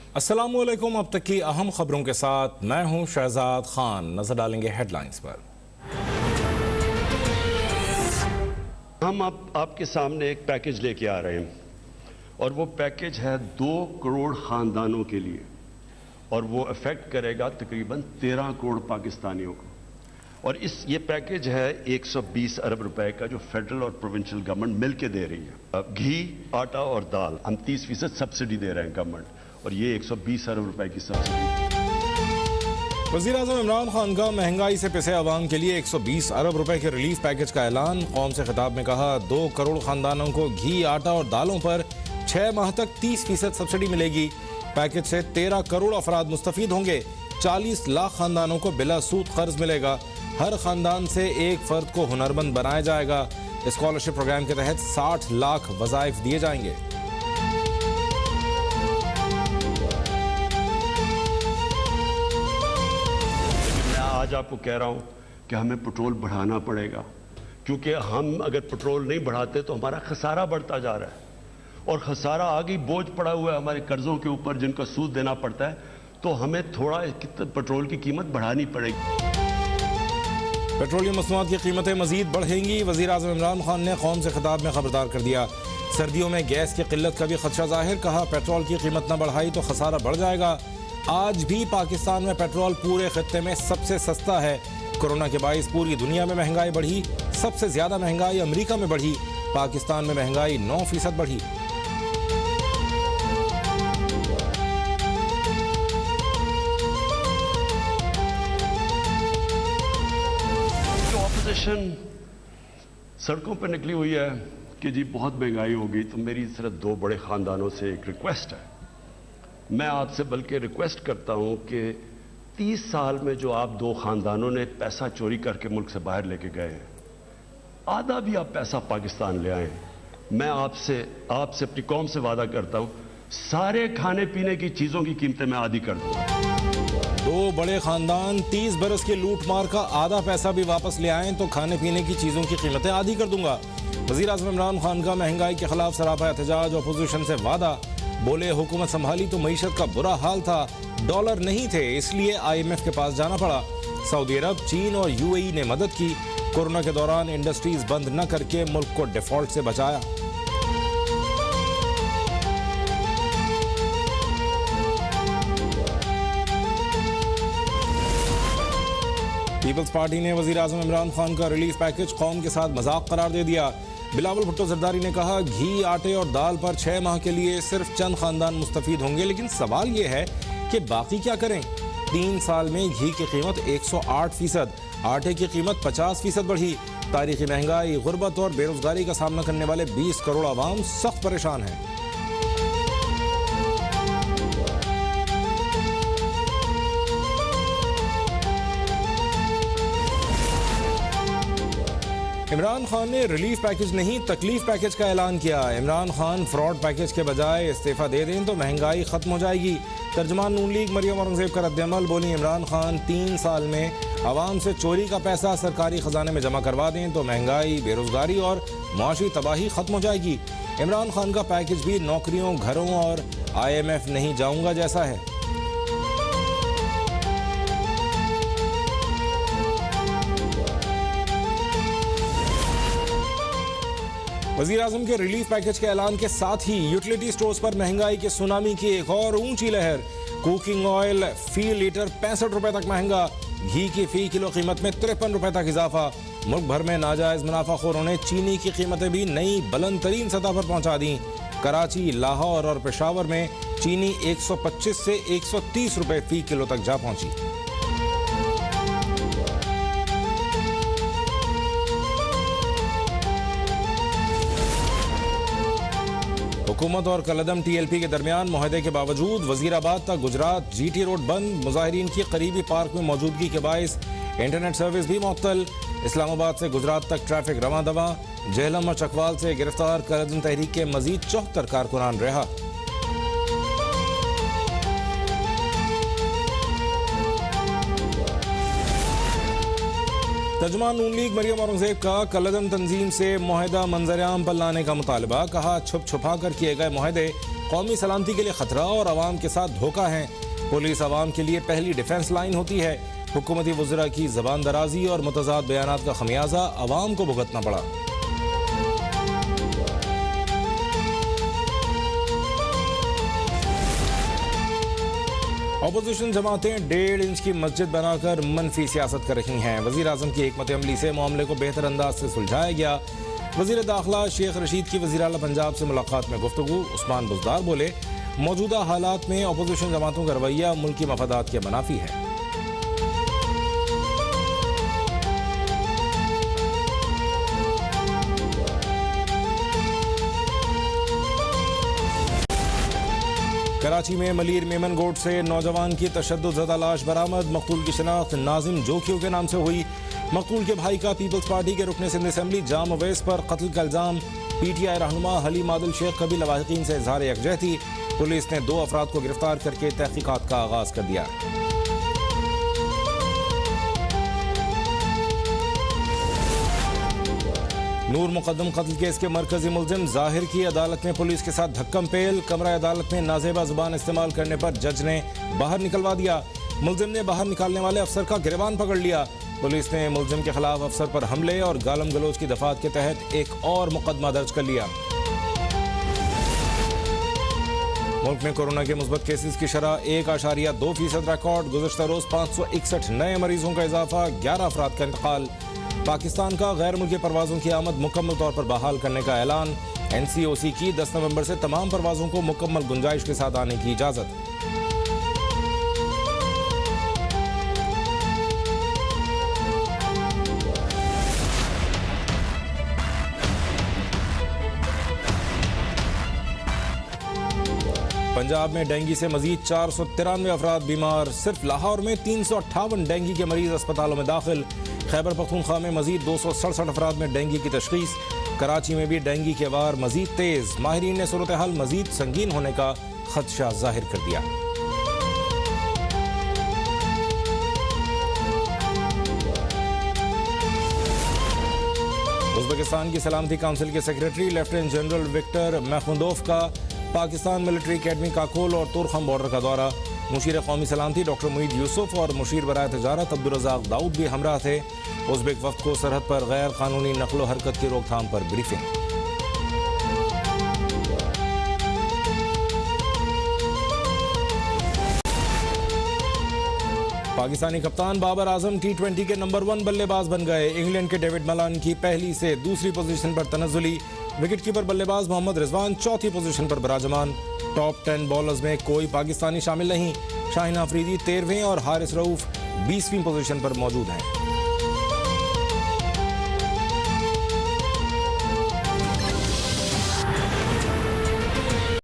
अस्सलामुअलैकुम। अब तक की अहम खबरों के साथ मैं हूं शहजाद खान। नजर डालेंगे हेडलाइंस पर। हम आपके सामने एक पैकेज लेके आ रहे हैं और वो पैकेज है 2 करोड़ खानदानों के लिए और वो अफेक्ट करेगा तकरीबन 13 करोड़ पाकिस्तानियों को। और ये पैकेज है 120 अरब रुपए का जो फेडरल और प्रोविंशियल गवर्नमेंट मिलके दे रही है। घी, आटा और दाल हम 30% सब्सिडी दे रहे हैं गवर्नमेंट और ये 120 अरब रुपए की सब्सिडी। वज़ीर-ए-आज़म इमरान खान का महंगाई से पिसे अवाम के लिए 120 अरब रुपए के रिलीफ पैकेज का ऐलान। कौम से खिताब में कहा 2 करोड़ खानदानों को घी, आटा और दालों पर 6 माह तक 30% सब्सिडी मिलेगी। पैकेज से 13 करोड़ अफराद मुस्तफीद होंगे। 40 लाख खानदानों को बिला सूद कर्ज मिलेगा। हर खानदान से एक फर्द को हुनरमंद बनाया जाएगा। स्कॉलरशिप प्रोग्राम के तहत 60 लाख वज़ाइफ दिए जाएंगे। आज आपको कह रहा हूं कि हमें पेट्रोल बढ़ाना पड़ेगा, क्योंकि हम अगर पेट्रोल नहीं बढ़ाते तो हमारा खसारा बढ़ता जा रहा है और खसारा आगे बोझ पड़ा हुआ है हमारे कर्जों के ऊपर जिनका सूद देना पड़ता है, तो हमें थोड़ा पेट्रोल की कीमत बढ़ानी पड़ेगी। पेट्रोलियम मसनूआत की कीमतें मजीद बढ़ेंगी। वज़ीर-ए-आज़म इमरान खान ने कौम से खिताब में खबरदार कर दिया। सर्दियों में गैस की किल्लत का भी खदशा जाहिर। कहा पेट्रोल की कीमत न बढ़ाई तो खसारा बढ़ जाएगा। आज भी पाकिस्तान में पेट्रोल पूरे खत्ते में सबसे सस्ता है। कोरोना के बाइस पूरी दुनिया में महंगाई बढ़ी। सबसे ज्यादा महंगाई अमेरिका में बढ़ी। पाकिस्तान में महंगाई 9% बढ़ी। जो ऑपोजिशन सड़कों पर निकली हुई है कि जी बहुत महंगाई होगी, तो मेरी सिर्फ 2 बड़े खानदानों से एक रिक्वेस्ट है। मैं आपसे बल्कि रिक्वेस्ट करता हूं कि 30 साल में जो आप 2 खानदानों ने पैसा चोरी करके मुल्क से बाहर लेके गए हैं, आधा भी आप पैसा पाकिस्तान ले आए। मैं आपसे अपनी कौम से वादा करता हूं, सारे खाने पीने की चीजों की कीमतें मैं आधी कर दूंगा। 2 बड़े खानदान 30 बरस के लूट मार का आधा पैसा भी वापस ले आए तो खाने पीने की चीजों की कीमतें आधी कर दूंगा। वज़ीर-ए-आज़म इमरान खान का महंगाई के खिलाफ सरापा एहतजाज। अपोजिशन से वादा। बोले हुकूमत संभाली तो मईशत का बुरा हाल था, डॉलर नहीं थे इसलिए IMF के पास जाना पड़ा। सऊदी अरब, चीन और UAE ने मदद की। कोरोना के दौरान इंडस्ट्रीज बंद न करके मुल्क को डिफॉल्ट से बचाया। पीपल्स पार्टी ने वज़ीर-ए-आज़म इमरान खान का रिलीफ पैकेज कौम के साथ मजाक करार दे दिया। बिलावल भुट्टो जरदारी ने कहा घी, आटे और दाल पर 6 माह के लिए सिर्फ चंद खानदान मुस्तफीद होंगे, लेकिन सवाल यह है कि बाकी क्या करें। 3 साल में घी की कीमत 108%, आटे की कीमत 50% बढ़ी। तारीखी महंगाई, गुर्बत और बेरोजगारी का सामना करने वाले 20 करोड़ आवाम सख्त परेशान हैं। इमरान खान ने रिलीफ पैकेज नहीं तकलीफ पैकेज का ऐलान किया। इमरान खान फ्रॉड पैकेज के बजाय इस्तीफा दे दें तो महंगाई खत्म हो जाएगी। तर्जुमान नून लीग मरियम औरंगजेब का रद्द-ए-अमल। बोली इमरान खान 3 साल में आवाम से चोरी का पैसा सरकारी खजाने में जमा करवा दें तो महंगाई, बेरोजगारी और मुआशी तबाही खत्म हो जाएगी। इमरान खान का पैकेज भी नौकरियों, घरों और IMF नहीं जाऊंगा जैसा है। वज़ीर-ए-आज़म के रिलीफ पैकेज के ऐलान के साथ ही यूटिलिटी स्टोर्स पर महंगाई के सुनामी की एक और ऊंची लहर। कुकिंग ऑयल फी लीटर 65 रुपए तक महंगा। घी की फी किलो कीमत में 53 रुपए तक इजाफा। मुल्क भर में नाजायज मुनाफाखोरों ने चीनी की कीमतें भी नई बुलंद तरीन सतह पर पहुंचा दी। कराची, लाहौर और पेशावर में चीनी 125 से 130 रुपए फी किलो तक जा पहुंची। हुकूमत और कलदम TLP के दरमियान मुआहदे के बावजूद वजीराबाद तक गुजरात GT रोड बंद। मुजाहिरीन की करीबी पार्क में मौजूदगी के बायस इंटरनेट सर्विस भी मुअत्तल। इस्लामाबाद से गुजरात तक ट्रैफिक रवां दवा। जेहलम और चकवाल से गिरफ्तार कलदम तहरीक के मजीद 74 कारकुनान रिहा। तर्जुमान नून लीग मरियम औरंगजेब का कलदम तंजीम से मुआहदा मंजर आम पर लाने का मुतालबा। कहा छुप छुपा कर किए गए मुआहदे कौमी सलामती के लिए खतरा और अवाम के साथ धोखा है। पुलिस अवाम के लिए पहली डिफेंस लाइन होती है। हुकूमती वज़रा की ज़बान दराजी और मुतज़ाद बयानात का खमियाजा अवाम को भुगतना पड़ा। अपोजिशन जमातें 1.5 इंच की मस्जिद बनाकर मनफी सियासत कर रही हैं। वज़ीर आज़म की हिकमत अमली से मामले को बेहतर अंदाज से सुलझाया गया। वज़ीर दाखिला शेख रशीद की वज़ीर आला पंजाब से मुलाकात में गुफ्तगू। उस्मान बुज़दार बोले, मौजूदा हालात में अपोजिशन जमातों का रवैया मुल्की मफादात के मुनाफी है। कराची में मलीर मेमन गोट से नौजवान की तशद्दुद लाश बरामद। मकतूल की शनाख्त नाजिम जोखियों के नाम से हुई। मकतूल के भाई का पीपल्स पार्टी के रुकने सिंध असेंबली जाम अवैस पर कत्ल का इल्जाम। PTI रहनुमा हलीम आदिल शेख का भी लवाहिकीन से इजहार यकजहती। पुलिस ने 2 अफराद को गिरफ्तार करके तहकीकात का आगाज कर दिया। नूर मुकद्दम कत्ल केस के मरकजी मुलजिम जाहिर की अदालत में पुलिस के साथ धक्कम पेल। कमरा अदालत में नाजेबा जुबान इस्तेमाल करने पर जज ने बाहर निकलवा दिया। मुलजिम ने बाहर निकालने वाले अफसर का गिरबान पकड़ लिया। पुलिस ने मुलजिम के खिलाफ अफसर पर हमले और गालम गलोच की दफात के तहत एक और मुकदमा दर्ज कर लिया। मुल्क में कोरोना के मुस्बत केसेस की शरह 1.2% रिकॉर्ड। गुज़श्ता रोज 561 नए मरीजों का इजाफा। 11 अफराद का इंतकाल। पाकिस्तान का गैर मुल्की परवाजों की आमद मुकम्मल तौर पर बहाल करने का ऐलान। NCOC की 10 नवंबर से तमाम परवाजों को मुकम्मल गुंजाइश के साथ आने की इजाजत। पंजाब में डेंगू से मजीद 493 अफराद बीमार। सिर्फ लाहौर में 358 डेंगू के मरीज अस्पतालों में दाखिल। खैबर पख्तूनख्वा में मजीद 267 अफराद में डेंगू की तशखीस। कराची में भी डेंगू के वार मजीद तेज। माहिरीन ने सूरत हाल मजीद संगीन होने का खदशा जाहिर कर दिया। उज़्बेकिस्तान की सलामती काउंसिल के सेक्रेटरी लेफ्टिनेंट जनरल विक्टर महमूदोव का पाकिस्तान मिलिट्री अकेडमी काकोल और तुरखम बॉर्डर का दौरा। मुशीर कौमी सलामती डॉक्टर मुईद यूसुफ और मुशीर बराए तजारत अब्दुल रज़ाक दाऊद भी हमराह थे। उज़्बेक वफ़द को सरहद पर गैर कानूनी नकलो हरकत की रोकथाम पर ब्रीफिंग। पाकिस्तानी कप्तान बाबर आजम T20 के नंबर 1 बल्लेबाज बन गए। इंग्लैंड के डेविड मलान की पहली से दूसरी पोजीशन पर तनज़्ज़ुली। विकेट कीपर बल्लेबाज मोहम्मद रिजवान चौथी पोजीशन पर विराजमान। टॉप 10 बॉलर्स में कोई पाकिस्तानी शामिल नहीं। शाहीन अफरीदी 13वें और हारिस रऊफ 20वीं पोजीशन पर मौजूद हैं।